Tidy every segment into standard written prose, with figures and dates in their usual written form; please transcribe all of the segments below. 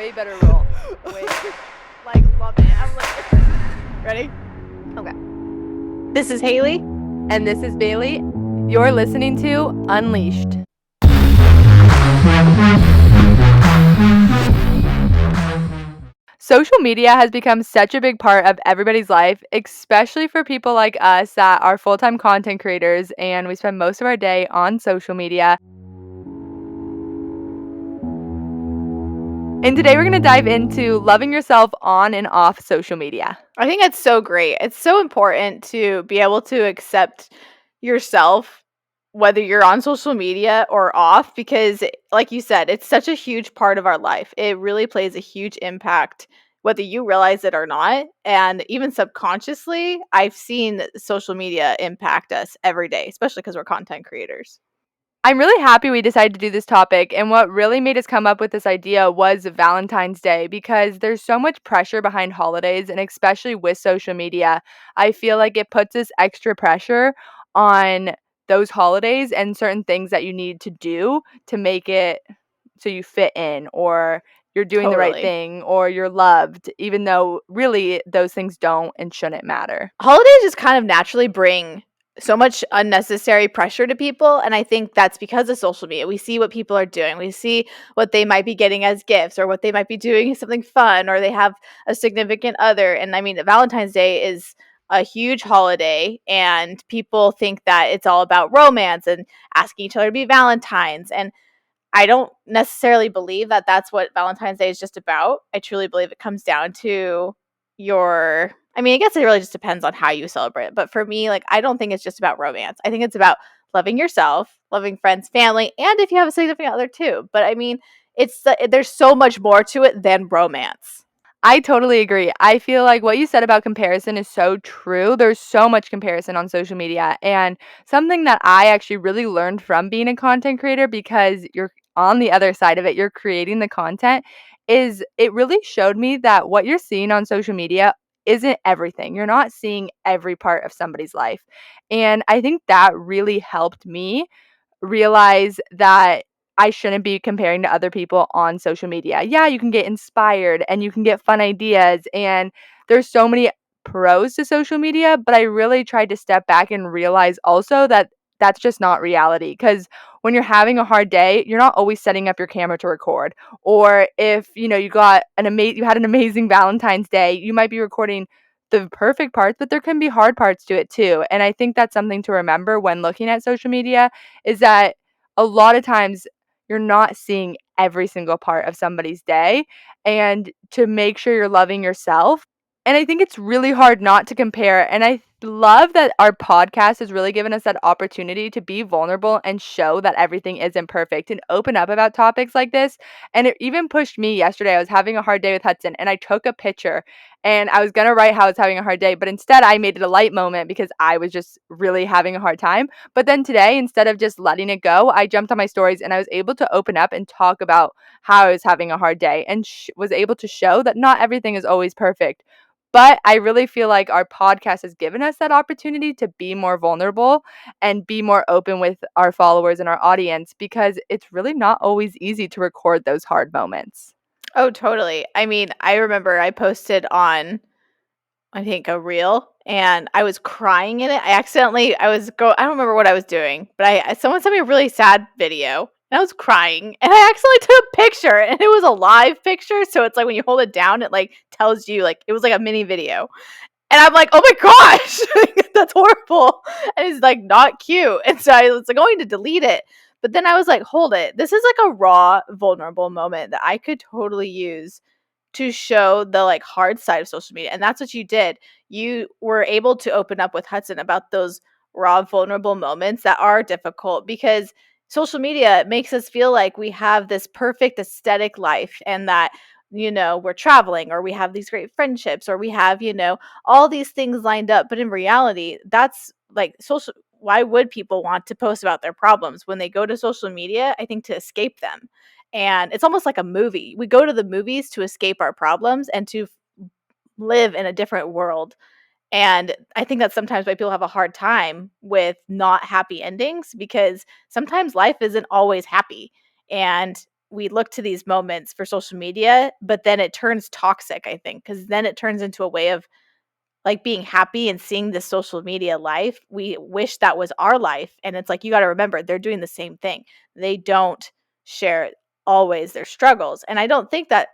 way better role. Way better. Like, love it. I'm like, Ready? okay. This is Haley. And this is Bailey. You're listening to Unleashed. Social media has become such a big part of everybody's life, especially for people like us that are full-time content creators and we spend most of our day on social media. And today we're going to dive into loving yourself on and off social media. I think it's so great. It's so important to be able to accept yourself, whether you're on social media or off, because, like you said, it's such a huge part of our life. It really plays a huge impact, whether you realize it or not. And even subconsciously, I've seen social media impact us every day, especially because we're content creators. I'm really happy we decided to do this topic, and what really made us come up with this idea was Valentine's Day because there's so much pressure behind holidays, and especially with social media, I feel like it puts this extra pressure on those holidays and certain things that you need to do to make it so you fit in or you're doing the right Totally. thing or you're loved, even though really those things don't and shouldn't matter. Holidays just kind of naturally bring so much unnecessary pressure to people, and I think that's because of social media. We see what people are doing. We see what they might be getting as gifts or what they might be doing something fun or they have a significant other. And I mean, Valentine's Day is a huge holiday and people think that it's all about romance and asking each other to be Valentines, and I don't necessarily believe that that's what Valentine's Day is just about. I truly believe it comes down to your I mean, I guess it really just depends on how you celebrate it. But for me, like, I don't think it's just about romance. I think it's about loving yourself, loving friends, family, and if you have a significant other too. But I mean, there's so much more to it than romance. I totally agree. I feel like what you said about comparison is so true. There's so much comparison on social media. And something that I actually really learned from being a content creator, because you're on the other side of it, you're creating the content, is it really showed me that what you're seeing on social media isn't everything. You're not seeing every part of somebody's life. And I think that really helped me realize that I shouldn't be comparing to other people on social media. Yeah, you can get inspired and you can get fun ideas, and there's so many pros to social media, but I really tried to step back and realize also that that's just not reality, because when you're having a hard day, you're not always setting up your camera to record. Or if, you got you had an amazing Valentine's Day, you might be recording the perfect parts, but there can be hard parts to it too. And I think that's something to remember when looking at social media, is that a lot of times you're not seeing every single part of somebody's day, and to make sure you're loving yourself. And I think it's really hard not to compare. And I love that our podcast has really given us that opportunity to be vulnerable and show that everything isn't perfect and open up about topics like this. And it even pushed me yesterday. I was having a hard day with Hudson and I took a picture and I was going to write how I was having a hard day, but instead I made it a light moment because I was just really having a hard time. But then today, instead of just letting it go, I jumped on my stories and I was able to open up and talk about how I was having a hard day and was able to show that not everything is always perfect. But I really feel like our podcast has given us that opportunity to be more vulnerable and be more open with our followers and our audience, because it's really not always easy to record those hard moments. Oh, totally. I mean, I remember I posted on, I think, a reel, and I was crying in it. I don't remember what I was doing, but someone sent me a really sad video, and I was crying, and I accidentally took a picture, and it was a live picture, so it's like when you hold it down, it like tells you like it was like a mini video. And I'm like, "Oh my gosh, that's horrible." And it's like not cute. And so I was like, going to delete it. But then I was like, "Hold it. This is like a raw, vulnerable moment that I could totally use to show the like hard side of social media." And that's what you did. You were able to open up with Hudson about those raw, vulnerable moments that are difficult, because social media makes us feel like we have this perfect aesthetic life and that, we're traveling or we have these great friendships or we have, all these things lined up. But in reality, that's like social. Why would people want to post about their problems when they go to social media? I think to escape them. And it's almost like a movie. We go to the movies to escape our problems and to live in a different world. And I think that's sometimes why people have a hard time with not happy endings, because sometimes life isn't always happy. And we look to these moments for social media, but then it turns toxic, I think, because then it turns into a way of like being happy and seeing this social media life. We wish that was our life. And it's like, you got to remember, they're doing the same thing. They don't share always their struggles. And I don't think that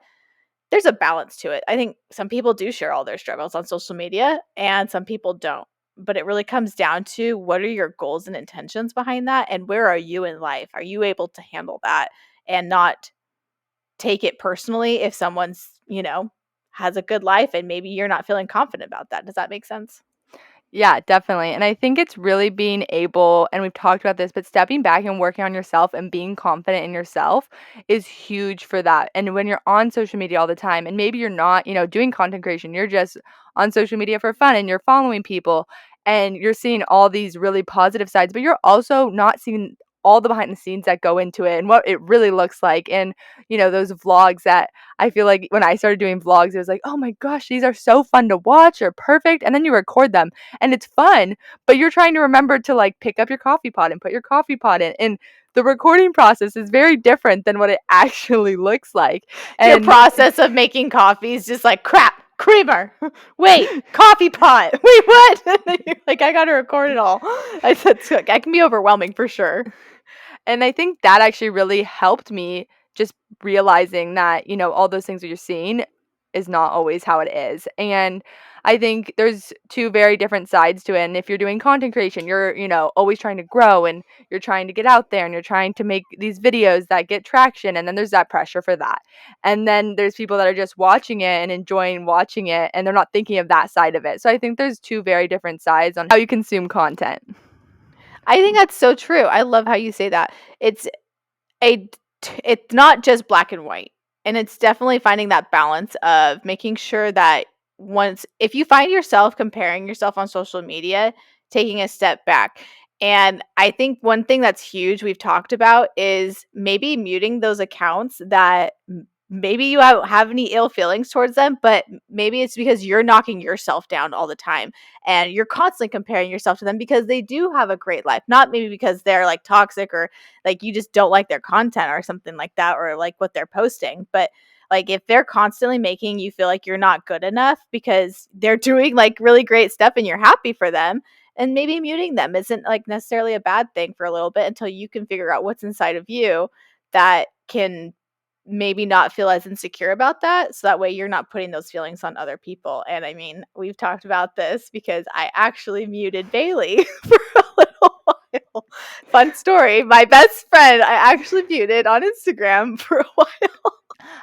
there's a balance to it. I think some people do share all their struggles on social media and some people don't. But it really comes down to what are your goals and intentions behind that? And where are you in life? Are you able to handle that and not take it personally if someone's, has a good life and maybe you're not feeling confident about that? Does that make sense? Yeah, definitely. And I think it's really being able, and we've talked about this, but stepping back and working on yourself and being confident in yourself is huge for that. And when you're on social media all the time, and maybe you're not, doing content creation, you're just on social media for fun and you're following people and you're seeing all these really positive sides, but you're also not seeing all the behind the scenes that go into it and what it really looks like. And, those vlogs that I feel like when I started doing vlogs, it was like, oh my gosh, these are so fun to watch or perfect. And then you record them and it's fun, but you're trying to remember to like pick up your coffee pot and put your coffee pot in. And the recording process is very different than what it actually looks like. Your And process of making coffee is just like crap, creamer. Wait, coffee pot. Wait, what? And then you're like, I gotta record it all. I said, I can be overwhelming for sure. And I think that actually really helped me just realizing that, all those things that you're seeing is not always how it is. And I think there's two very different sides to it. And if you're doing content creation, you're, always trying to grow and you're trying to get out there and you're trying to make these videos that get traction. And then there's that pressure for that. And then there's people that are just watching it and enjoying watching it and they're not thinking of that side of it. So I think there's two very different sides on how you consume content. I think that's so true. I love how you say that. It's a it's not just black and white. And it's definitely finding that balance of making sure that once if you find yourself comparing yourself on social media, taking a step back. And I think one thing that's huge we've talked about is maybe muting those accounts that maybe you don't have any ill feelings towards them, but maybe it's because you're knocking yourself down all the time and you're constantly comparing yourself to them because they do have a great life. Not maybe because they're like toxic or like you just don't like their content or something like that or like what they're posting, but like if they're constantly making you feel like you're not good enough because they're doing like really great stuff and you're happy for them, and maybe muting them isn't like necessarily a bad thing for a little bit until you can figure out what's inside of you that can maybe not feel as insecure about that, so that way you're not putting those feelings on other people. And I mean, we've talked about this because I actually muted Bailey for a little while. Fun story. My best friend, I actually muted on Instagram for a while.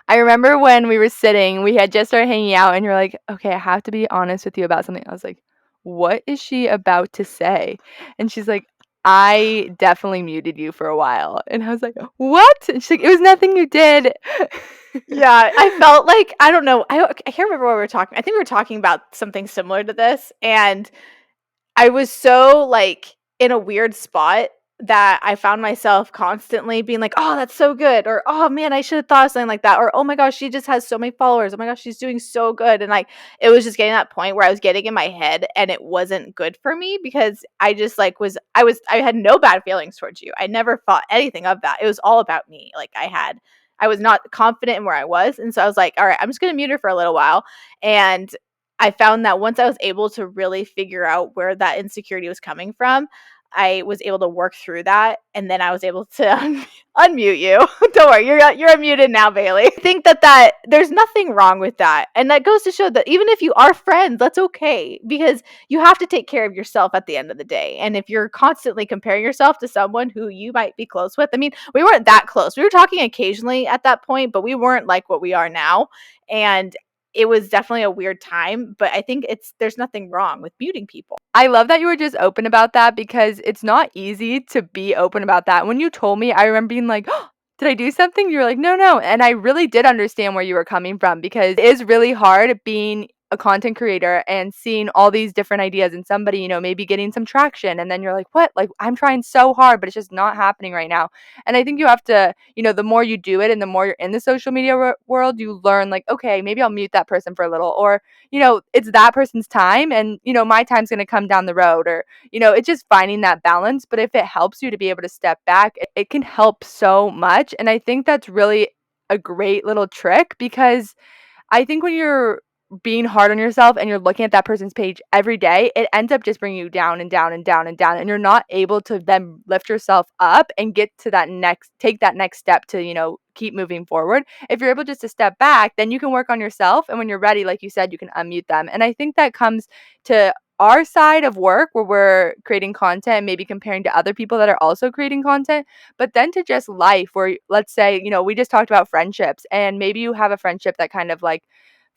I remember when we were sitting, we had just started hanging out, and you're like, okay, I have to be honest with you about something. I was like, what is she about to say? And she's like, I definitely muted you for a while. And I was like, what? And she's like, it was nothing you did. Yeah, I felt like I don't know. I can't remember what we were talking. I think we were talking about something similar to this, and I was so like in a weird spot that I found myself constantly being like, "Oh, that's so good," or "Oh man, I should have thought of something like that," or "Oh my gosh, she just has so many followers. Oh my gosh, she's doing so good." And like it was just getting to that point where I was getting in my head and it wasn't good for me because I just like I had no bad feelings towards you. I never thought anything of that. It was all about me. Like I was not confident in where I was, and so I was like, "All right, I'm just going to mute her for a little while." And I found that once I was able to really figure out where that insecurity was coming from, I was able to work through that, and then I was able to unmute you. Don't worry, you're unmuted now, Bailey. I think that there's nothing wrong with that, and that goes to show that even if you are friends, that's okay because you have to take care of yourself at the end of the day. And if you're constantly comparing yourself to someone who you might be close with, I mean, we weren't that close. We were talking occasionally at that point, but we weren't like what we are now, and it was definitely a weird time, but I think there's nothing wrong with muting people. I love that you were just open about that because it's not easy to be open about that. When you told me, I remember being like, oh, did I do something? You were like, no, no. And I really did understand where you were coming from because it is really hard being a content creator and seeing all these different ideas and somebody, maybe getting some traction, and then you're like, "What? Like, I'm trying so hard, but it's just not happening right now." And I think you have to, the more you do it and the more you're in the social media world, you learn like, "Okay, maybe I'll mute that person for a little," or, it's that person's time and, my time's going to come down the road, or, it's just finding that balance. But if it helps you to be able to step back, it can help so much. And I think that's really a great little trick, because I think when you're being hard on yourself and you're looking at that person's page every day, it ends up just bringing you down and down and down and down. And you're not able to then lift yourself up and get to take that next step to, keep moving forward. If you're able just to step back, then you can work on yourself. And when you're ready, like you said, you can unmute them. And I think that comes to our side of work where we're creating content, maybe comparing to other people that are also creating content, but then to just life where, let's say, we just talked about friendships, and maybe you have a friendship that kind of like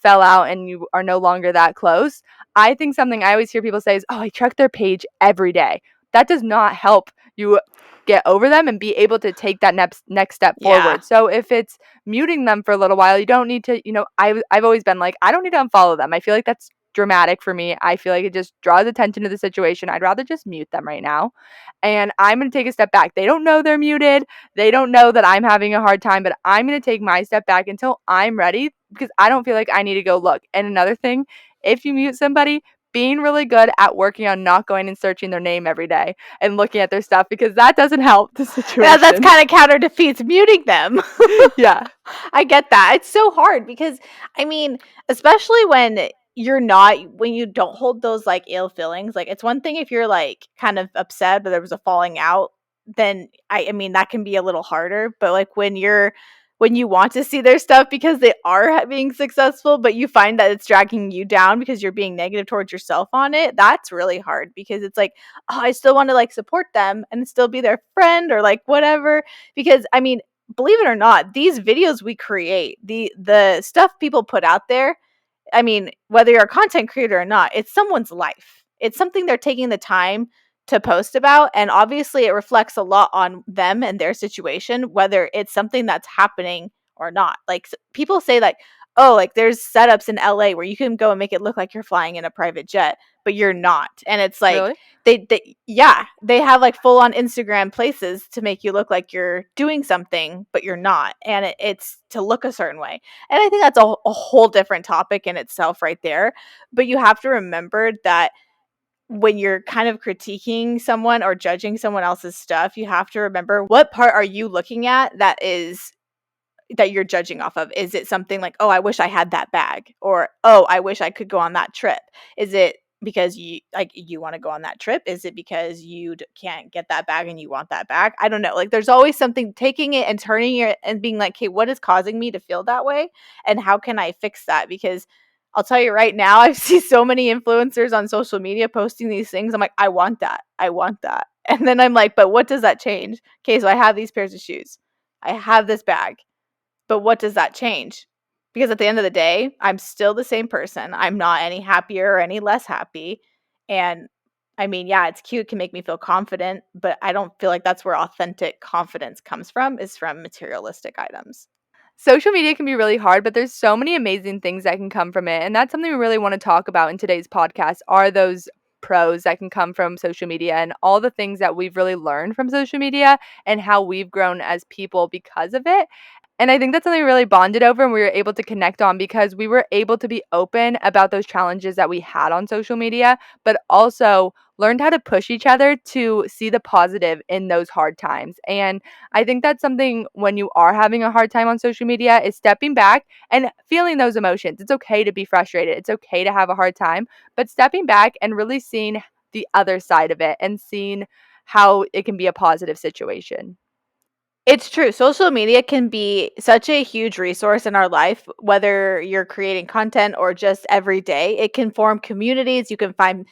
fell out and you are no longer that close. I think something I always hear people say is, "Oh, I check their page every day." That does not help you get over them and be able to take that next step Yeah. forward. So if it's muting them for a little while, you don't need to, I've always been like, I don't need to unfollow them. I feel like that's dramatic for me. I feel like it just draws attention to the situation. I'd rather just mute them right now. And I'm going to take a step back. They don't know they're muted. They don't know that I'm having a hard time, but I'm going to take my step back until I'm ready, because I don't feel like I need to go look. And another thing, if you mute somebody, being really good at working on not going and searching their name every day and looking at their stuff, because that doesn't help the Yeah, that's situation. kind of counter defeats muting them. Yeah. I get that. It's so hard because, I mean, especially when when you don't hold those like ill feelings. Like, it's one thing if you're like kind of upset or there was a falling out, then I mean, that can be a little harder. But like when you want to see their stuff because they are being successful, but you find that it's dragging you down because you're being negative towards yourself on it, that's really hard because it's like, oh, I still want to like support them and still be their friend or like whatever. Because I mean, believe it or not, these videos we create, the stuff people put out there, I mean, whether you're a content creator or not, it's someone's life. It's something they're taking the time to post about, and obviously it reflects a lot on them and their situation, whether it's something that's happening or not. Like people say like, "Oh, like there's setups in LA where you can go and make it look like you're flying in a private jet, but you're not." And it's like Really? they have like full on Instagram places to make you look like you're doing something, but you're not. And it's to look a certain way. And I think that's a whole different topic in itself right there. But you have to remember that when you're kind of critiquing someone or judging someone else's stuff, you have to remember what part are you looking at that you're judging off of. Is it something like, "Oh, I wish I had that bag," or, "Oh, I wish I could go on that trip"? Is it because you want to go on that trip? Is it because you can't get that bag and you want that bag? I don't know. Like, there's always something, taking it and turning it and being like, "Hey, what is causing me to feel that way, and how can I fix that?" Because I'll tell you right now, I've seen so many influencers on social media posting these things. I'm like, "I want that. I want that." And then I'm like, "But what does that change?" Okay, so I have these pairs of shoes. I have this bag, but what does that change? Because at the end of the day, I'm still the same person. I'm not any happier or any less happy. And I mean, yeah, it's cute, it can make me feel confident, but I don't feel like that's where authentic confidence comes from, is from materialistic items. Social media can be really hard, but there's so many amazing things that can come from it. And that's something we really want to talk about in today's podcast, are those pros that can come from social media and all the things that we've really learned from social media and how we've grown as people because of it. And I think that's something we really bonded over and we were able to connect on, because we were able to be open about those challenges that we had on social media, but also learned how to push each other to see the positive in those hard times. And I think that's something, when you are having a hard time on social media, is stepping back and feeling those emotions. It's okay to be frustrated. It's okay to have a hard time, but stepping back and really seeing the other side of it and seeing how it can be a positive situation. It's true. Social media can be such a huge resource in our life, whether you're creating content or just every day. It can form communities. You can find,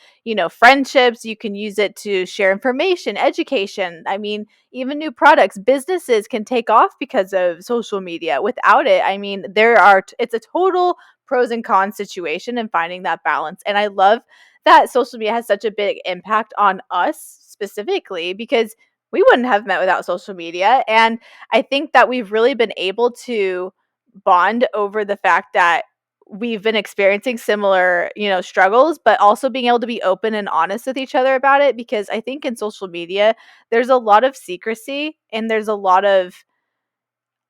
friendships. You can use it to share information, education. I mean, even new products. Businesses can take off because of social media. Without it, I mean, it's a total pros and cons situation and finding that balance. And I love that social media has such a big impact on us specifically, because we wouldn't have met without social media. And I think that we've really been able to bond over the fact that we've been experiencing similar, struggles, but also being able to be open and honest with each other about it, because I think in social media, there's a lot of secrecy and there's a lot of,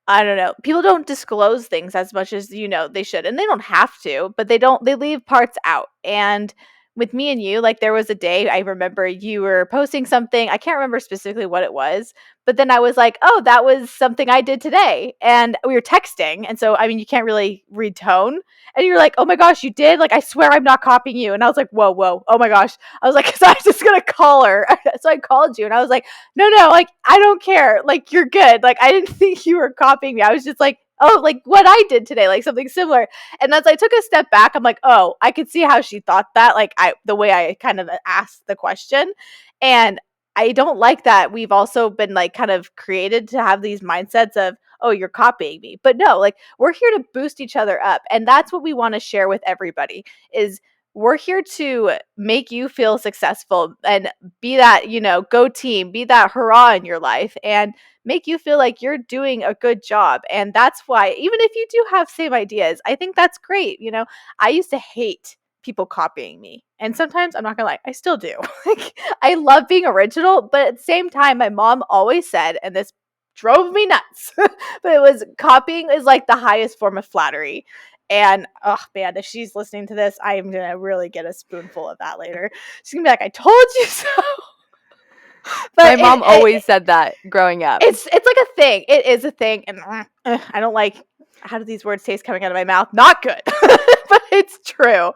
I don't know. People don't disclose things as much as, they should. And they don't have to, but they leave parts out. And with me and you, like there was a day I remember you were posting something. I can't remember specifically what it was, but then I was like, "Oh, that was something I did today." And we were texting. And so I mean, you can't really read tone. And you're like, "Oh my gosh, you did? Like I swear I'm not copying you." And I was like, "Whoa, whoa. Oh my gosh." I was like, "Cuz I was just going to call her." So I called you and I was like, no, like, I don't care. Like, you're good. Like, I didn't think you were copying me. I was just like, oh, like what I did today, like something similar. And as I took a step back, I'm like, oh, I could see how she thought that, like the way I kind of asked the question. And I don't like that we've also been like kind of created to have these mindsets of, oh, you're copying me. But no, like we're here to boost each other up. And that's what we want to share with everybody is we're here to make you feel successful and be that, go team, be that hurrah in your life and make you feel like you're doing a good job. And that's why, even if you do have same ideas, I think that's great. I used to hate people copying me. And sometimes I'm not gonna lie, I still do. Like I love being original, but at the same time, my mom always said, and this drove me nuts, but it was copying is like the highest form of flattery. And oh man, if she's listening to this, I am gonna really get a spoonful of that later. She's gonna be like, "I told you so." My But mom always said that growing up. it's like a thing. It is a thing, and I don't like how do these words taste coming out of my mouth? Not good, but it's true.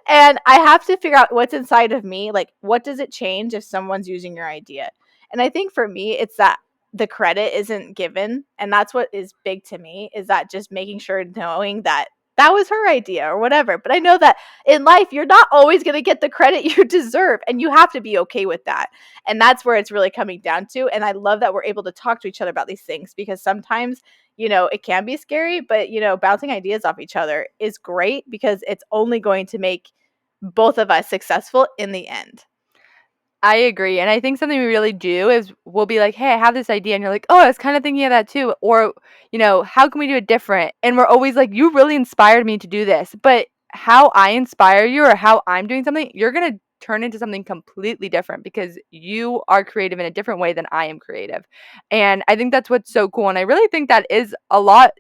And I have to figure out what's inside of me. Like, what does it change if someone's using your idea? And I think for me, it's that the credit isn't given, and that's what is big to me. Is that just making sure knowing that that was her idea or whatever. But I know that in life, you're not always going to get the credit you deserve, and you have to be okay with that. And that's where it's really coming down to. And I love that we're able to talk to each other about these things because sometimes, it can be scary, but, bouncing ideas off each other is great because it's only going to make both of us successful in the end. I agree. And I think something we really do is we'll be like, hey, I have this idea. And you're like, oh, I was kind of thinking of that too. Or, how can we do it different? And we're always like, you really inspired me to do this. But how I inspire you or how I'm doing something, you're going to turn into something completely different because you are creative in a different way than I am creative. And I think that's what's so cool. And I really think that is a lot,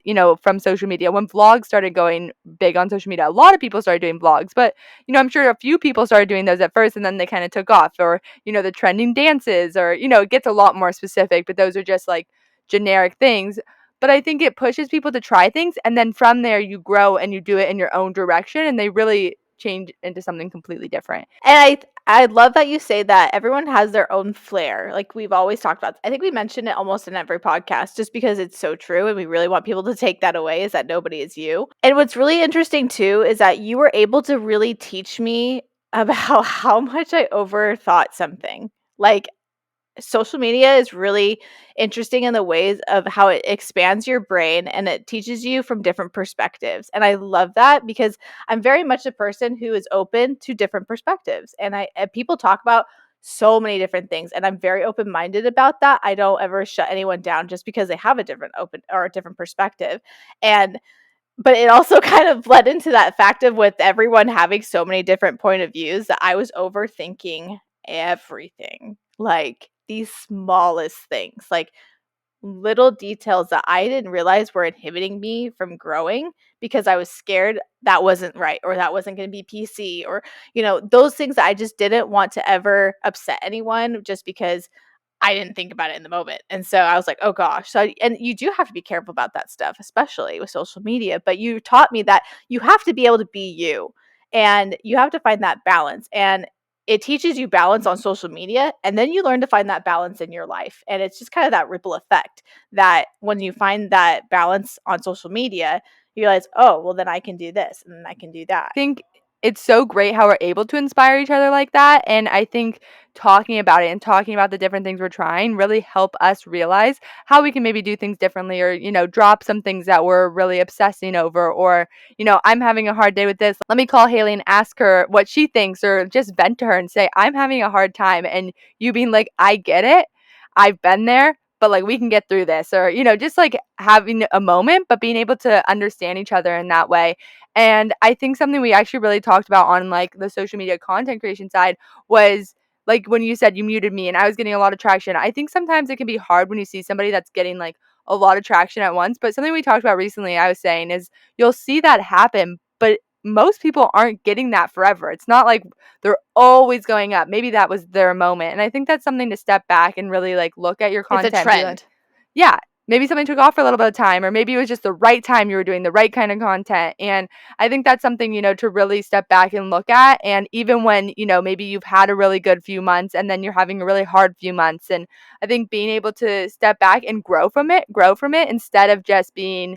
from social media. When vlogs started going big on social media, a lot of people started doing vlogs. But, I'm sure a few people started doing those at first and then they kind of took off. Or, the trending dances or, it gets a lot more specific, but those are just like generic things. But I think it pushes people to try things. And then from there, you grow and you do it in your own direction and they really change into something completely different. And I love that you say that everyone has their own flair. Like we've always talked about. I think we mention it almost in every podcast just because it's so true and we really want people to take that away is that nobody is you. And what's really interesting too is that you were able to really teach me about how much I overthought something. Like social media is really interesting in the ways of how it expands your brain and it teaches you from different perspectives. And I love that because I'm very much a person who is open to different perspectives. And people talk about so many different things and I'm very open-minded about that. I don't ever shut anyone down just because they have a different open or a different perspective. And but it also kind of led into that fact of with everyone having so many different point of views that I was overthinking everything. Like these smallest things, like little details that I didn't realize were inhibiting me from growing because I was scared that wasn't right or that wasn't going to be PC or, those things that I just didn't want to ever upset anyone just because I didn't think about it in the moment. And so I was like, oh gosh. And you do have to be careful about that stuff, especially with social media. But you taught me that you have to be able to be you and you have to find that balance. And it teaches you balance on social media. And then you learn to find that balance in your life. And it's just kind of that ripple effect that when you find that balance on social media, you realize, oh, well, then I can do this and then I can do that. I think it's so great how we're able to inspire each other like that. And I think talking about it and talking about the different things we're trying really help us realize how we can maybe do things differently or, drop some things that we're really obsessing over or, I'm having a hard day with this. Let me call Haley and ask her what she thinks or just vent to her and say, I'm having a hard time. And you being like, I get it. I've been there. but like we can get through this, or just like having a moment but being able to understand each other in that way. And I think something we actually really talked about on like the social media content creation side was like when you said you muted me and I was getting a lot of traction. I think sometimes it can be hard when you see somebody that's getting like a lot of traction at once. But something we talked about recently, I was saying, is you'll see that happen, but most people aren't getting that forever. It's not like they're always going up. Maybe that was their moment. And I think that's something to step back and really like look at your It's a content and be like, trend. yeah, maybe something took off for a little bit of time, or maybe it was just the right time you were doing the right kind of content. And I think that's something, to really step back and look at. And even when, maybe you've had a really good few months and then you're having a really hard few months. And I think being able to step back and grow from it instead of just being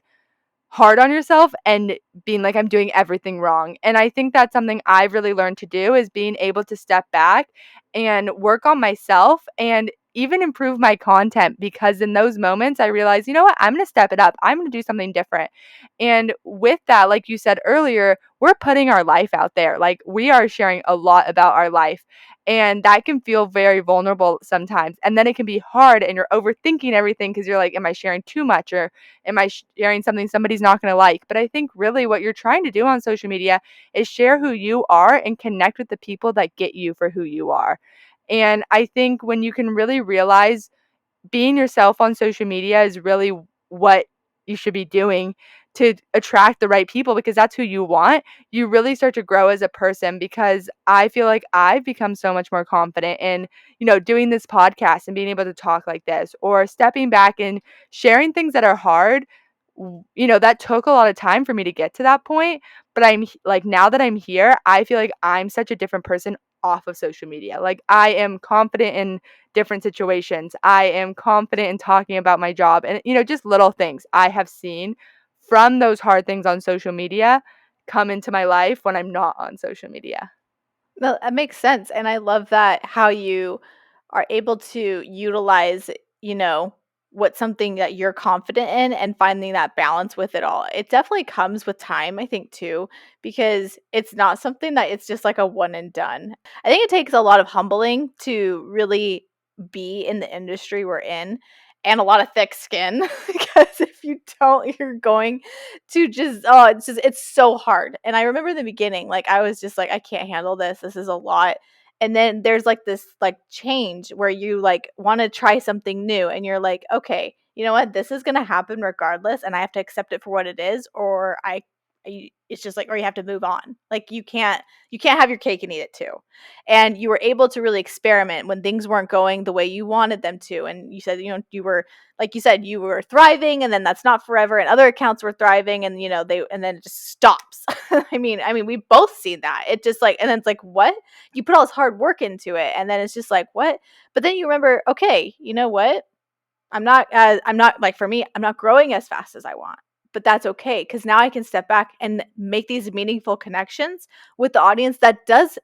hard on yourself and being like, I'm doing everything wrong. And I think that's something I've really learned to do, is being able to step back and work on myself and even improve my content, because in those moments I realize, you know what, I'm going to step it up. I'm going to do something different. And with that, like you said earlier, we're putting our life out there. Like we are sharing a lot about our life. And that can feel very vulnerable sometimes. And then it can be hard and you're overthinking everything because you're like, am I sharing too much, or am I sharing something somebody's not going to like? But I think really what you're trying to do on social media is share who you are and connect with the people that get you for who you are. And I think when you can really realize being yourself on social media is really what you should be doing to attract the right people, because that's who you want, you really start to grow as a person. Because I feel like I've become so much more confident in, doing this podcast and being able to talk like this, or stepping back and sharing things that are hard. That took a lot of time for me to get to that point. But like, now that I'm here, I feel like I'm such a different person off of social media. Like I am confident in different situations. I am confident in talking about my job, and just little things I have seen from those hard things on social media come into my life when I'm not on social media. No, that makes sense, and I love that how you are able to utilize, you know, what something that you're confident in and finding that balance with it all. It definitely comes with time, I think, too, because it's not something that it's just like a one and done. I think it takes a lot of humbling to really be in the industry we're in, and a lot of thick skin because if you don't, you're going to just it's so hard. And I remember in the beginning, like I was just like, I can't handle this. This is a lot. And then there's like this like change where you like want to try something new and you're like, okay, you know what? This is gonna happen regardless, and I have to accept it for what it is, or it's just like, or you have to move on. Like you can't have your cake and eat it too. And you were able to really experiment when things weren't going the way you wanted them to. And you said, you were, like you said, you were thriving, and then that's not forever, and other accounts were thriving, and they, and then it just stops. I mean we both seen that. It just like, and then it's like, what? You put all this hard work into it, and then it's just like, what? But then you remember, okay, you know what, I'm not like, for me, I'm not growing as fast as I want, but that's okay because now I can step back and make these meaningful connections with the audience that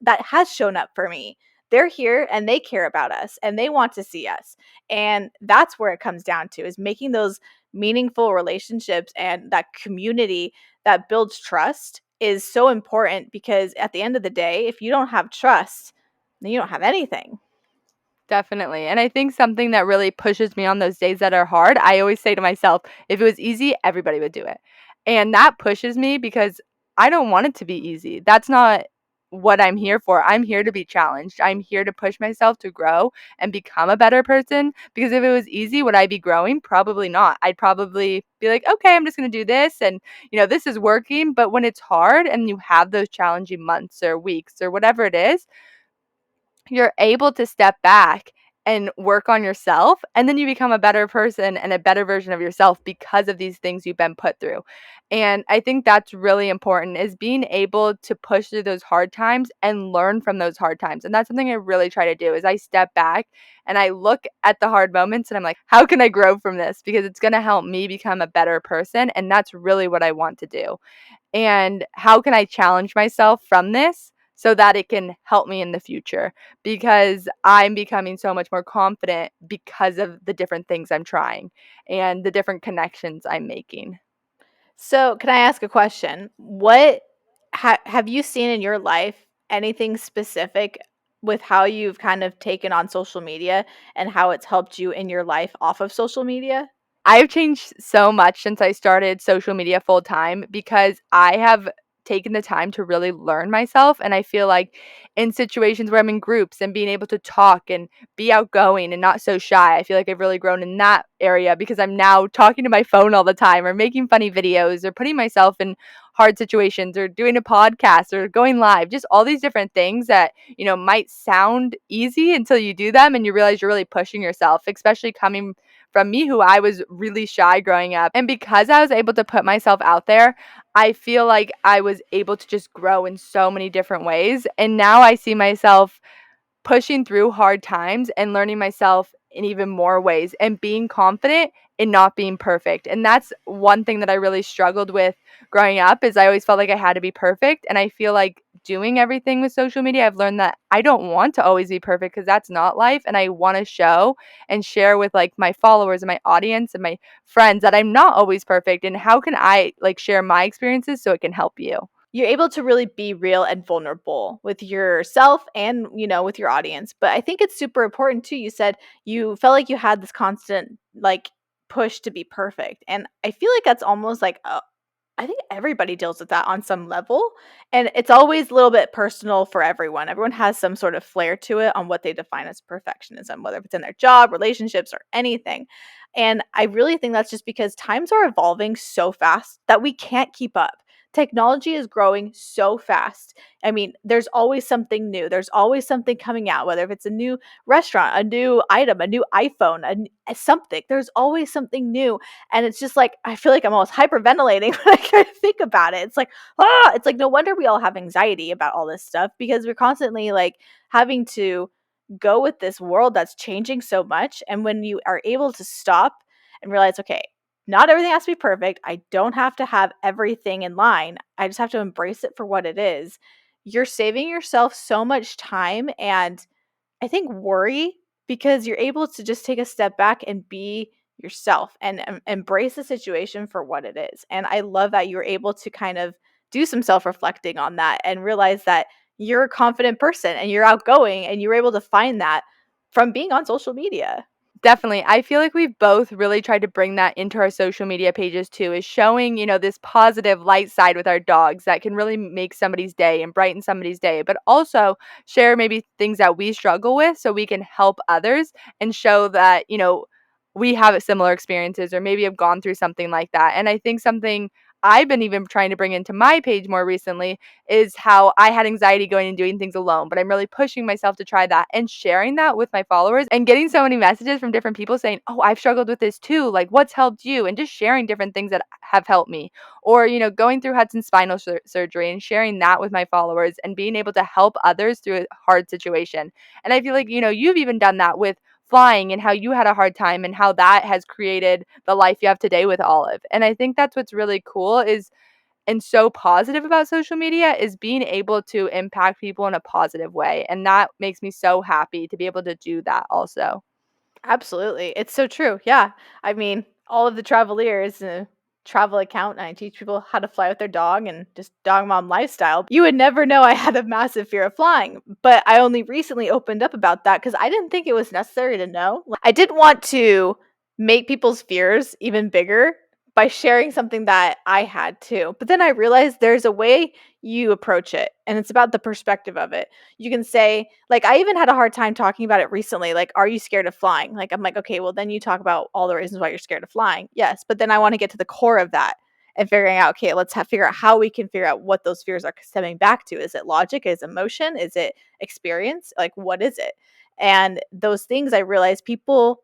has shown up for me. They're here and they care about us and they want to see us. And that's where it comes down to, is making those meaningful relationships, and that community that builds trust is so important, because at the end of the day, if you don't have trust, then you don't have anything. Definitely. And I think something that really pushes me on those days that are hard, I always say to myself, if it was easy, everybody would do it. And that pushes me because I don't want it to be easy. That's not what I'm here for. I'm here to be challenged. I'm here to push myself to grow and become a better person. Because if it was easy, would I be growing? Probably not. I'd probably be like, okay, I'm just going to do this. And, this is working. But when it's hard and you have those challenging months or weeks or whatever it is, you're able to step back and work on yourself, and then you become a better person and a better version of yourself because of these things you've been put through. And I think that's really important, is being able to push through those hard times and learn from those hard times. And that's something I really try to do, is I step back and I look at the hard moments and I'm like, how can I grow from this, because it's going to help me become a better person, and that's really what I want to do. And how can I challenge myself from this so that it can help me in the future? Because I'm becoming so much more confident because of the different things I'm trying and the different connections I'm making. So, can I ask a question? What have you seen in your life anything specific with how you've kind of taken on social media and how it's helped you in your life off of social media? I've changed so much since I started social media full time because I have taken the time to really learn myself. And I feel like in situations where I'm in groups and being able to talk and be outgoing and not so shy, I feel like I've really grown in that area because I'm now talking to my phone all the time or making funny videos or putting myself in hard situations or doing a podcast or going live, just all these different things that, might sound easy until you do them and you realize you're really pushing yourself, especially coming from me who I was really shy growing up. And because I was able to put myself out there, I feel like I was able to just grow in so many different ways. And now I see myself pushing through hard times and learning myself in even more ways and being confident in not being perfect. And that's one thing that I really struggled with growing up is I always felt like I had to be perfect. And I feel like doing everything with social media, I've learned that I don't want to always be perfect because that's not life. And I want to show and share with like my followers and my audience and my friends that I'm not always perfect. And how can I like share my experiences so it can help you? You're able to really be real and vulnerable with yourself and, with your audience. But I think it's super important too. You said you felt like you had this constant like push to be perfect. And I feel like that's almost like I think everybody deals with that on some level. And it's always a little bit personal for everyone. Everyone has some sort of flair to it on what they define as perfectionism, whether it's in their job, relationships, or anything. And I really think that's just because times are evolving so fast that we can't keep up. Technology is growing so fast. I mean, there's always something new. There's always something coming out, whether if it's a new restaurant, a new item, a new iPhone, something. There's always something new. And it's just like, I feel like I'm almost hyperventilating when I kind of think about it. It's like, it's like, no wonder we all have anxiety about all this stuff because we're constantly like having to go with this world that's changing so much. And when you are able to stop and realize, okay, not everything has to be perfect. I don't have to have everything in line. I just have to embrace it for what it is. You're saving yourself so much time and I think worry because you're able to just take a step back and be yourself and embrace the situation for what it is. And I love that you're able to kind of do some self reflecting on that and realize that you're a confident person and you're outgoing and you're able to find that from being on social media. Definitely. I feel like we've both really tried to bring that into our social media pages too, is showing, this positive light side with our dogs that can really make somebody's day and brighten somebody's day, but also share maybe things that we struggle with so we can help others and show that, we have similar experiences or maybe have gone through something like that. And I think something I've been even trying to bring into my page more recently is how I had anxiety going and doing things alone, but I'm really pushing myself to try that and sharing that with my followers and getting so many messages from different people saying, "Oh, I've struggled with this too. Like, what's helped you?" And just sharing different things that have helped me. Or, going through Hudson's spinal surgery and sharing that with my followers and being able to help others through a hard situation. And I feel like, you've even done that with flying and how you had a hard time and how that has created the life you have today with Olive. And I think that's what's really cool is and so positive about social media is being able to impact people in a positive way. And that makes me so happy to be able to do that also. Absolutely. It's so true. Yeah. I mean, all of the Traveliers, travel account, and I teach people how to fly with their dog and just dog mom lifestyle. You would never know I had a massive fear of flying, but I only recently opened up about that because I didn't think it was necessary to know. Like, I didn't want to make people's fears even bigger by sharing something that I had too. But then I realized there's a way you approach it, and it's about the perspective of it. You can say, like, I even had a hard time talking about it recently. Like, are you scared of flying? Like, I'm like, okay, well, then you talk about all the reasons why you're scared of flying. Yes. But then I want to get to the core of that and figuring out, okay, let's figure out how we can figure out what those fears are stemming back to. Is it logic? Is it emotion? Is it experience? Like, what is it? And those things I realize people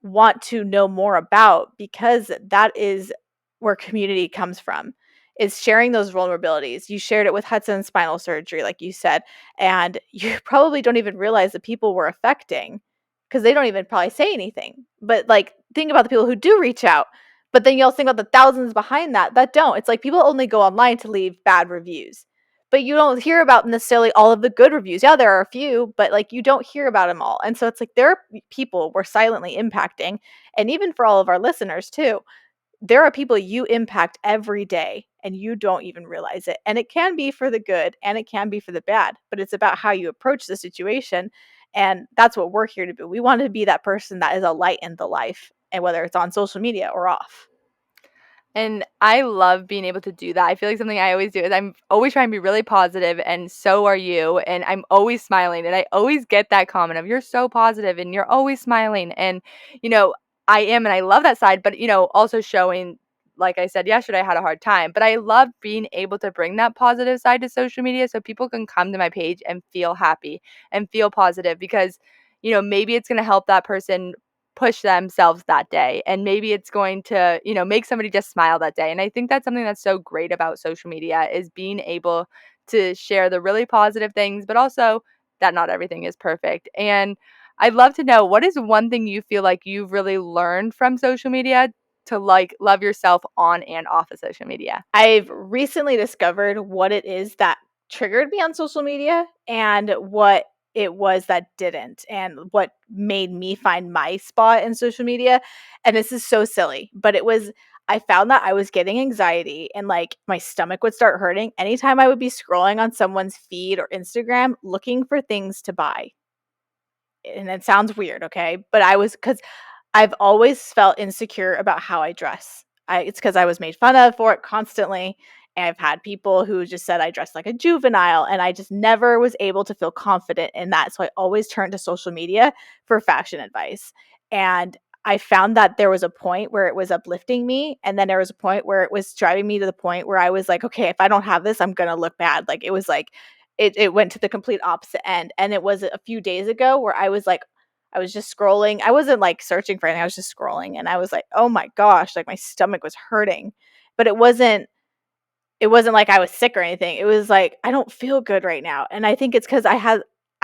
want to know more about because that is where community comes from is sharing those vulnerabilities. You shared it with Hudson's spinal surgery, like you said, and you probably don't even realize the people we're affecting because they don't even probably say anything. But like, think about the people who do reach out. But then you also think about the thousands behind that don't. It's like people only go online to leave bad reviews, but you don't hear about necessarily all of the good reviews. Yeah, there are a few, but like you don't hear about them all. And so it's like there are people we're silently impacting, and even for all of our listeners too, there are people you impact every day and you don't even realize it. And it can be for the good and it can be for the bad, but it's about how you approach the situation. And that's what we're here to do. We want to be that person that is a light in the life, and whether it's on social media or off. And I love being able to do that. I feel like something I always do is I'm always trying to be really positive, and so are you. And I'm always smiling. And I always get that comment of, you're so positive and you're always smiling. And, you know, I am, and I love that side, but, also showing, like I said yesterday, I had a hard time. But I love being able to bring that positive side to social media so people can come to my page and feel happy and feel positive because, maybe it's going to help that person push themselves that day, and maybe it's going to make somebody just smile that day. And I think that's something that's so great about social media, is being able to share the really positive things, but also that not everything is perfect. And I'd love to know, what is one thing you feel like you've really learned from social media to like love yourself on and off of social media? I've recently discovered what it is that triggered me on social media and what it was that didn't, and what made me find my spot in social media. And this is so silly, but I found that I was getting anxiety and like my stomach would start hurting anytime I would be scrolling on someone's feed or Instagram looking for things to buy. And it sounds weird, okay? But because I've always felt insecure about how I dress. It's because I was made fun of for it constantly. And I've had people who just said I dress like a juvenile, and I just never was able to feel confident in that. So I always turned to social media for fashion advice. And I found that there was a point where it was uplifting me. And then there was a point where it was driving me to the point where I was like, okay, if I don't have this, I'm going to look bad. Like it was like, it went to the complete opposite end. And it was a few days ago where I was like, I was just scrolling. I wasn't like searching for anything. I was just scrolling and I was like, "Oh my gosh," like my stomach was hurting. But it wasn't like I was sick or anything. It was like I don't feel good right now. And I think it's cuz I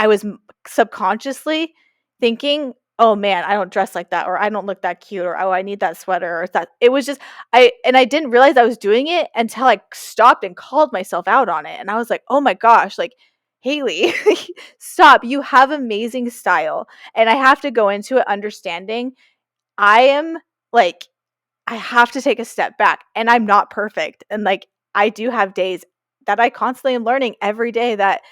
was subconsciously thinking, "Oh man, I don't dress like that, or I don't look that cute, or oh, I need that sweater," or that it was just I didn't realize I was doing it until I stopped and called myself out on it. And I was like, "Oh my gosh, like Haley, stop. You have amazing style." And I have to go into it understanding I am like, I have to take a step back, and I'm not perfect. And like, I do have days that I constantly am learning every day that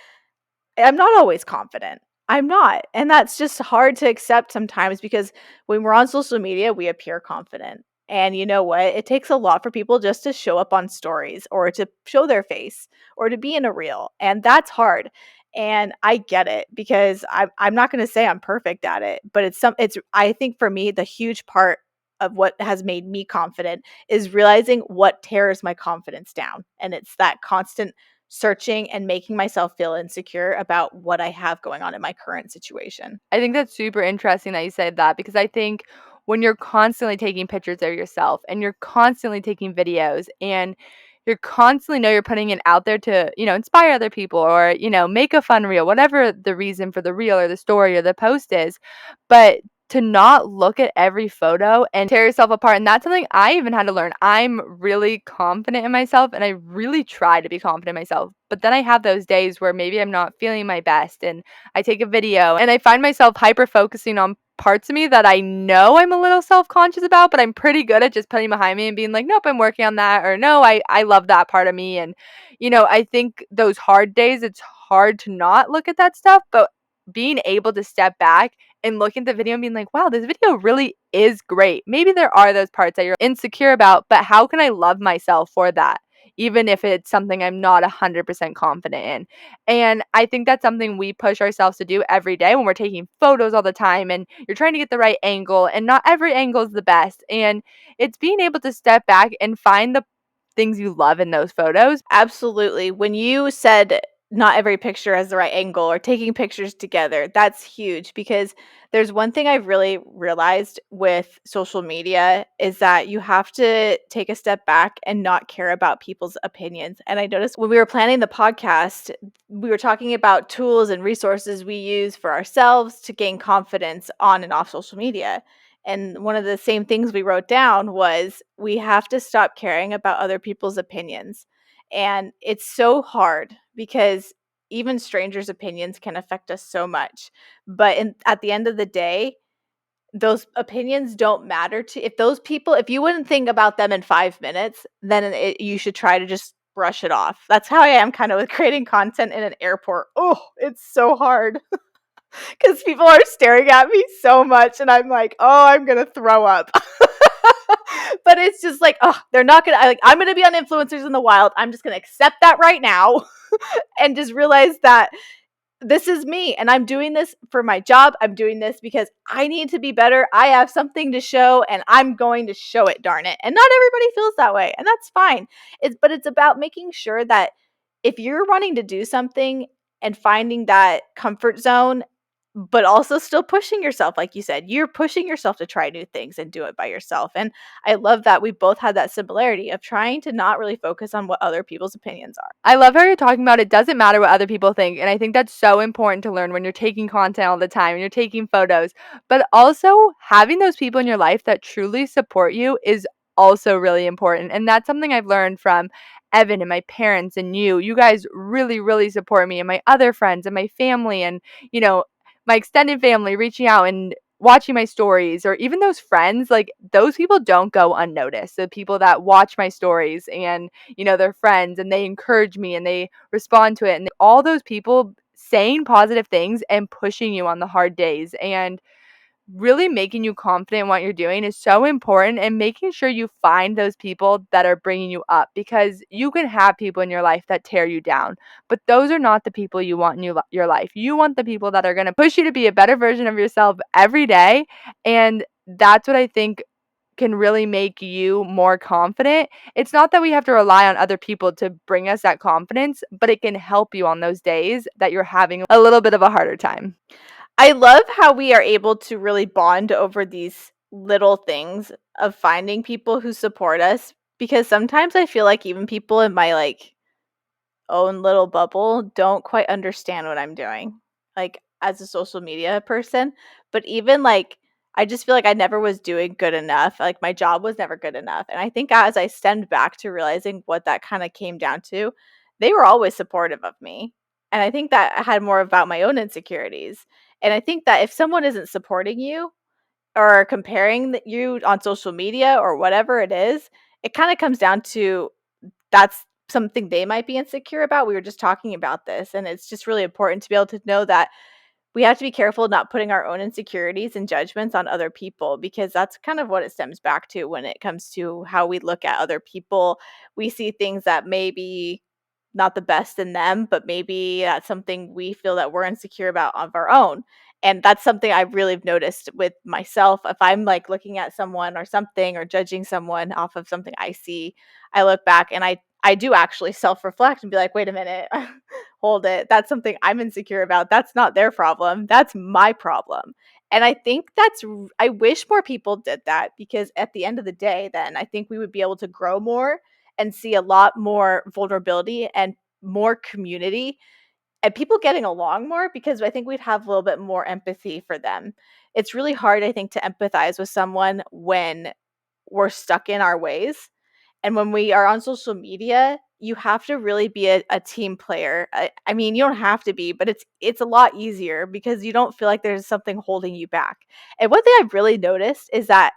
I'm not always confident. I'm not. And that's just hard to accept sometimes because when we're on social media, we appear confident. And you know what? It takes a lot for people just to show up on stories or to show their face or to be in a reel. And that's hard. And I get it because I'm not going to say I'm perfect at it, but I think for me, the huge part of what has made me confident is realizing what tears my confidence down. And it's that constant searching and making myself feel insecure about what I have going on in my current situation. I think that's super interesting that you said that, because I think when you're constantly taking pictures of yourself and you're constantly taking videos and you're constantly know you're putting it out there to, inspire other people or, make a fun reel, whatever the reason for the reel or the story or the post is, but to not look at every photo and tear yourself apart. And that's something I even had to learn. I'm really confident in myself and I really try to be confident in myself. But then I have those days where maybe I'm not feeling my best and I take a video and I find myself hyper focusing on parts of me that I know I'm a little self-conscious about, but I'm pretty good at just putting behind me and being like, nope, I'm working on that. Or no, I love that part of me. And, I think those hard days, it's hard to not look at that stuff, but being able to step back and look at the video and being like, wow, this video really is great. Maybe there are those parts that you're insecure about, but how can I love myself for that? Even if it's something I'm not 100% confident in. And I think that's something we push ourselves to do every day when we're taking photos all the time and you're trying to get the right angle, and not every angle is the best. And it's being able to step back and find the things you love in those photos. Absolutely. When you said not every picture has the right angle or taking pictures together, that's huge because there's one thing I've really realized with social media is that you have to take a step back and not care about people's opinions. And I noticed when we were planning the podcast, we were talking about tools and resources we use for ourselves to gain confidence on and off social media. And one of the same things we wrote down was we have to stop caring about other people's opinions. And it's so hard because even strangers' opinions can affect us so much. But at the end of the day, those opinions don't matter to if those people if you wouldn't think about them in 5 minutes, then you should try to just brush it off. That's how I am kind of with creating content in an airport. Oh, it's so hard because people are staring at me so much, and I'm like, oh, I'm gonna throw up. But it's just like, oh, they're not gonna. I'm gonna be on Influencers in the Wild. I'm just gonna accept that right now, and just realize that this is me and I'm doing this for my job. I'm doing this because I need to be better. I have something to show and I'm going to show it, darn it. And not everybody feels that way, and that's fine. It's about making sure that if you're wanting to do something and finding that comfort zone but also still pushing yourself, like you said, you're pushing yourself to try new things and do it by yourself. And I love that we both had that similarity of trying to not really focus on what other people's opinions are. I love how you're talking about it doesn't matter what other people think. And I think that's so important to learn when you're taking content all the time and you're taking photos. But also, having those people in your life that truly support you is also really important. And that's something I've learned from Evan and my parents and you. You guys really, really support me and my other friends and my family and, you know, my extended family reaching out and watching my stories, or even those friends, like those people don't go unnoticed. The people that watch my stories and, you know, they're friends and they encourage me and they respond to it, and all those people saying positive things and pushing you on the hard days and really making you confident in what you're doing is so important, and making sure you find those people that are bringing you up, because you can have people in your life that tear you down, but those are not the people you want in your life. You want the people that are going to push you to be a better version of yourself every day, and that's what I think can really make you more confident. It's not that we have to rely on other people to bring us that confidence, but it can help you on those days that you're having a little bit of a harder time. I love how we are able to really bond over these little things of finding people who support us, because sometimes I feel like even people in my own little bubble don't quite understand what I'm doing, like as a social media person. But even I just feel like I never was doing good enough. Like my job was never good enough. And I think as I stemmed back to realizing what that kind of came down to, they were always supportive of me. And I think that I had more about my own insecurities. And I think that if someone isn't supporting you or comparing you on social media or whatever it is, it kind of comes down to that's something they might be insecure about. We were just talking about this, and it's just really important to be able to know that we have to be careful not putting our own insecurities and judgments on other people, because that's kind of what it stems back to when it comes to how we look at other people. We see things that maybe not the best in them, but maybe that's something we feel that we're insecure about of our own. And that's something I really have noticed with myself. If I'm looking at someone or something or judging someone off of something I see, I look back and I do actually self-reflect and be like, wait a minute, hold it. That's something I'm insecure about. That's not their problem. That's my problem. And I think I wish more people did that, because at the end of the day, then I think we would be able to grow more and see a lot more vulnerability and more community and people getting along more, because I think we'd have a little bit more empathy for them. It's really hard, I think, to empathize with someone when we're stuck in our ways. And when we are on social media, you have to really be a team player. I mean, you don't have to be, but it's a lot easier because you don't feel like there's something holding you back. And one thing I've really noticed is that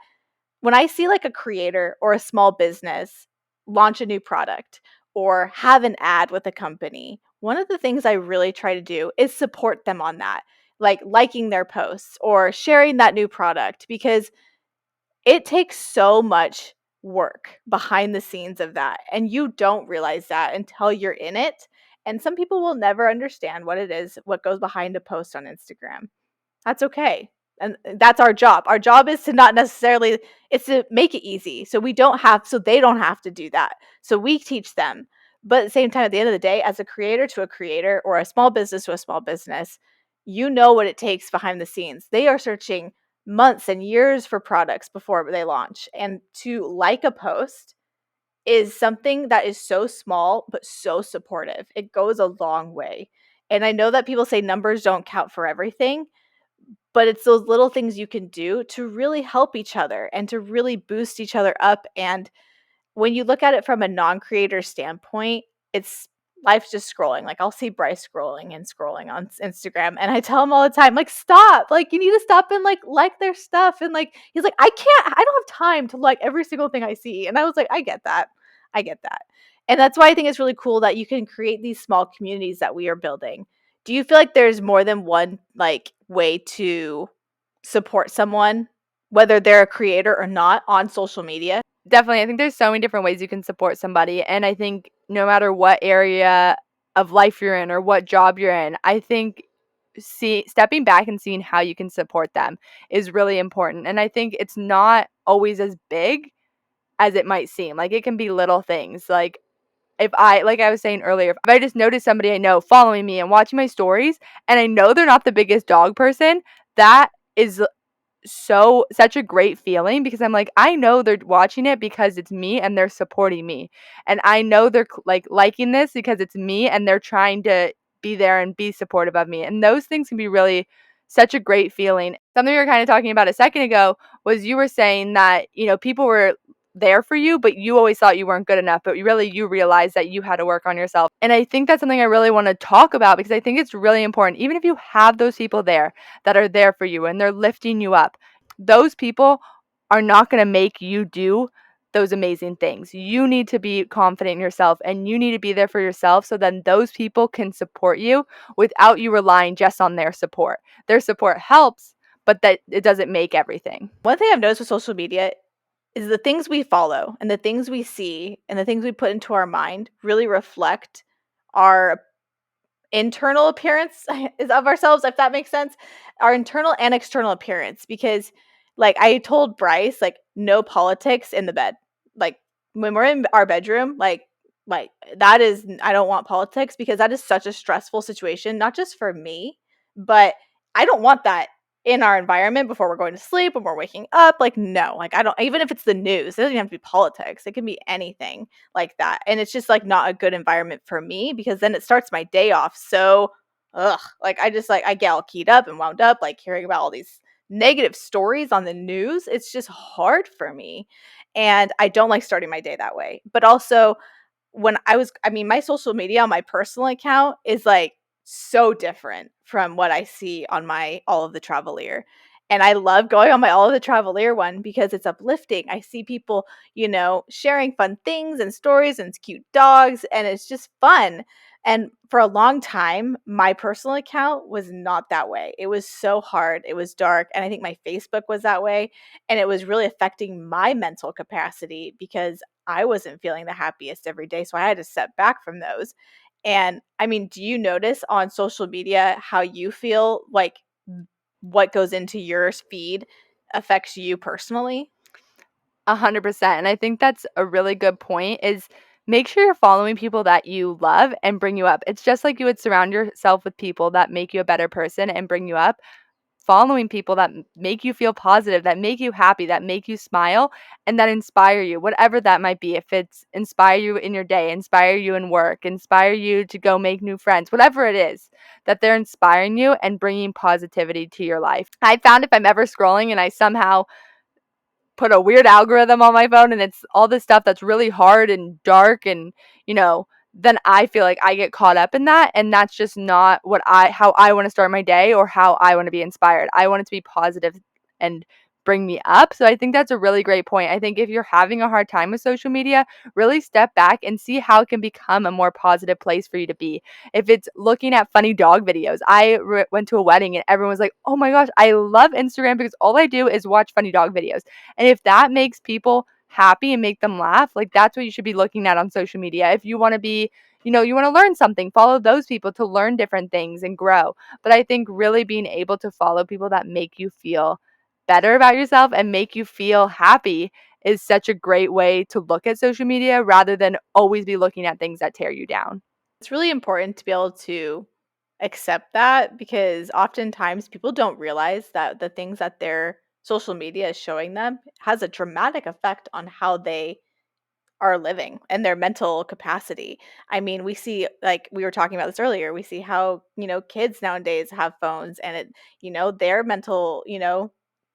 when I see a creator or a small business launch a new product or have an ad with a company, one of the things I really try to do is support them on that, like liking their posts or sharing that new product, because it takes so much work behind the scenes of that. And you don't realize that until you're in it. And some people will never understand what it is, what goes behind a post on Instagram. That's okay. And that's our job. Our job is to not necessarily it's to make it easy. So they don't have to do that. So we teach them. But at the same time, at the end of the day, as a creator to a creator or a small business to a small business, you know what it takes behind the scenes. They are searching months and years for products before they launch. And to like a post is something that is so small but so supportive. It goes a long way. And I know that people say numbers don't count for everything, but it's those little things you can do to really help each other and to really boost each other up. And when you look at it from a non-creator standpoint, it's life's just scrolling. Like, I'll see Bryce scrolling and scrolling on Instagram, and I tell him all the time, like, stop. Like, you need to stop and like their stuff. And like, he's like, I don't have time to like every single thing I see. And I was like, I get that. I get that. And that's why I think it's really cool that you can create these small communities that we are building. Do you feel like there's more than one like way to support someone, whether they're a creator or not, on social media? Definitely. I think there's so many different ways you can support somebody. And I think no matter what area of life you're in or what job you're in, I think stepping back and seeing how you can support them is really important. And I think it's not always as big as it might seem. Like it can be little things. Like I was saying earlier, if I just notice somebody I know following me and watching my stories and I know they're not the biggest dog person, that is such a great feeling because I'm like, I know they're watching it because it's me and they're supporting me. And I know they're like liking this because it's me and they're trying to be there and be supportive of me. And those things can be really such a great feeling. Something we were kind of talking about a second ago was you were saying that, people were there for you, but you always thought you weren't good enough, but you realized that you had to work on yourself. And I think that's something I really want to talk about because I think it's really important. Even if you have those people there that are there for you and they're lifting you up, those people are not going to make you do those amazing things. You need to be confident in yourself and you need to be there for yourself so then those people can support you without you relying just on their support. Their support helps, but that it doesn't make everything. One thing I've noticed with social media is the things we follow and the things we see and the things we put into our mind really reflect our internal appearance is of ourselves, if that makes sense. Our internal and external appearance. Because like I told Bryce, like, no politics in the bed. Like, when we're in our bedroom, like that is, I don't want politics because that is such a stressful situation, not just for me, but I don't want that in our environment before we're going to sleep, when we're waking up. Like, no, like, I don't, even if it's the news, it doesn't even have to be politics, it can be anything like that. And it's just like not a good environment for me because then it starts my day off so like I just like I get all keyed up and wound up, like hearing about all these negative stories on the news. It's just hard for me. And I don't like starting my day that way. But also, I mean, my social media on my personal account is like so different from what I see on my All of the Travelier. And I love going on my All of the Travelier one because it's uplifting. I see people, sharing fun things and stories and cute dogs, and it's just fun. And for a long time, my personal account was not that way. It was so hard. It was dark. And I think my Facebook was that way. And it was really affecting my mental capacity because I wasn't feeling the happiest every day. So I had to step back from those. And I mean, do you notice on social media how you feel like what goes into your feed affects you personally? 100%. And I think that's a really good point is make sure you're following people that you love and bring you up. It's just like you would surround yourself with people that make you a better person and bring you up. Following people that make you feel positive, that make you happy, that make you smile, and that inspire you, whatever that might be. If it's inspire you in your day, inspire you in work, inspire you to go make new friends, whatever it is, that they're inspiring you and bringing positivity to your life. I found if I'm ever scrolling and I somehow put a weird algorithm on my phone and it's all this stuff that's really hard and dark and then I feel like I get caught up in that and that's just not how I want to start my day or how I want to be inspired. I want it to be positive and bring me up. So I think that's a really great point. I think if you're having a hard time with social media, really step back and see how it can become a more positive place for you to be. If it's looking at funny dog videos, I went to a wedding and everyone was like, "Oh my gosh, I love Instagram because all I do is watch funny dog videos." And if that makes people happy and make them laugh, like that's what you should be looking at on social media. If you want to be, you want to learn something, follow those people to learn different things and grow. But I think really being able to follow people that make you feel better about yourself and make you feel happy is such a great way to look at social media rather than always be looking at things that tear you down. It's really important to be able to accept that because oftentimes people don't realize that the things that their social media is showing them has a dramatic effect on how they are living and their mental capacity. I mean, we see, like we were talking about this earlier, we see how, kids nowadays have phones and their mental,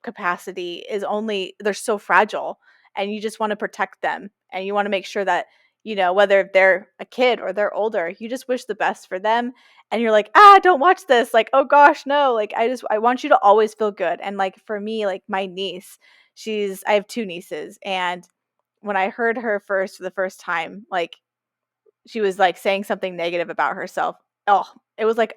capacity is only, they're so fragile, and you just want to protect them and you want to make sure that whether they're a kid or they're older, you just wish the best for them. And you're like, don't watch this. Like, oh gosh, no. Like, I want you to always feel good. And like, for me, like my niece, I have two nieces. And when I heard her for the first time, like, she was like saying something negative about herself. Oh, it was like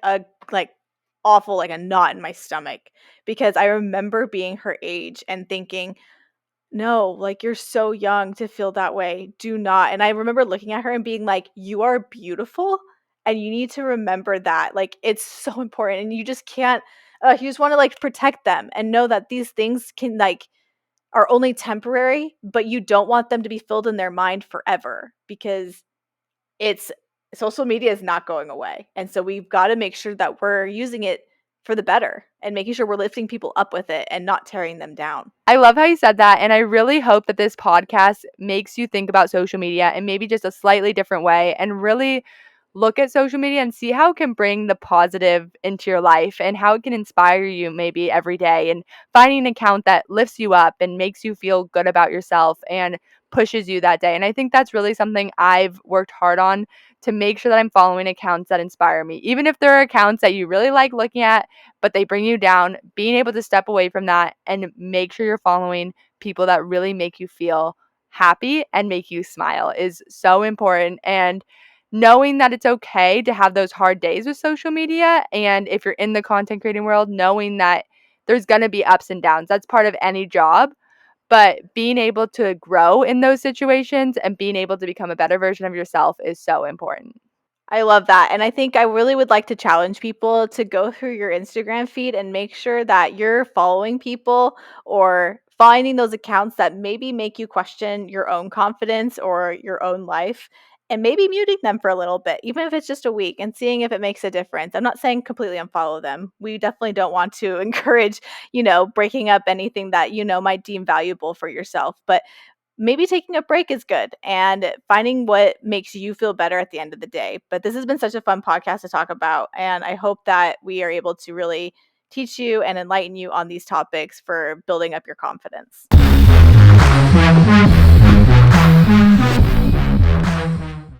awful, like a knot in my stomach, because I remember being her age and thinking, no, like, you're so young to feel that way. Do not. And I remember looking at her and being like, you are beautiful and you need to remember that. Like, it's so important. And you just can't, you just want to like protect them and know that these things are only temporary, but you don't want them to be filled in their mind forever, because it's social media is not going away. And so we've got to make sure that we're using it for the better and making sure we're lifting people up with it and not tearing them down. I love how you said that, and I really hope that this podcast makes you think about social media in maybe just a slightly different way and really look at social media and see how it can bring the positive into your life and how it can inspire you maybe every day, and finding an account that lifts you up and makes you feel good about yourself and pushes you that day. And I think that's really something I've worked hard on, to make sure that I'm following accounts that inspire me. Even if there are accounts that you really like looking at, but they bring you down, being able to step away from that and make sure you're following people that really make you feel happy and make you smile is so important. And knowing that it's okay to have those hard days with social media, and if you're in the content creating world, knowing that there's going to be ups and downs. That's part of any job. But being able to grow in those situations and being able to become a better version of yourself is so important. I love that. And I think I really would like to challenge people to go through your Instagram feed and make sure that you're following people or finding those accounts that maybe make you question your own confidence or your own life, and maybe muting them for a little bit, even if it's just a week, and seeing if it makes a difference. I'm not saying completely unfollow them. We definitely don't want to encourage, breaking up anything that might deem valuable for yourself. But maybe taking a break is good and finding what makes you feel better at the end of the day. But this has been such a fun podcast to talk about. And I hope that we are able to really teach you and enlighten you on these topics for building up your confidence.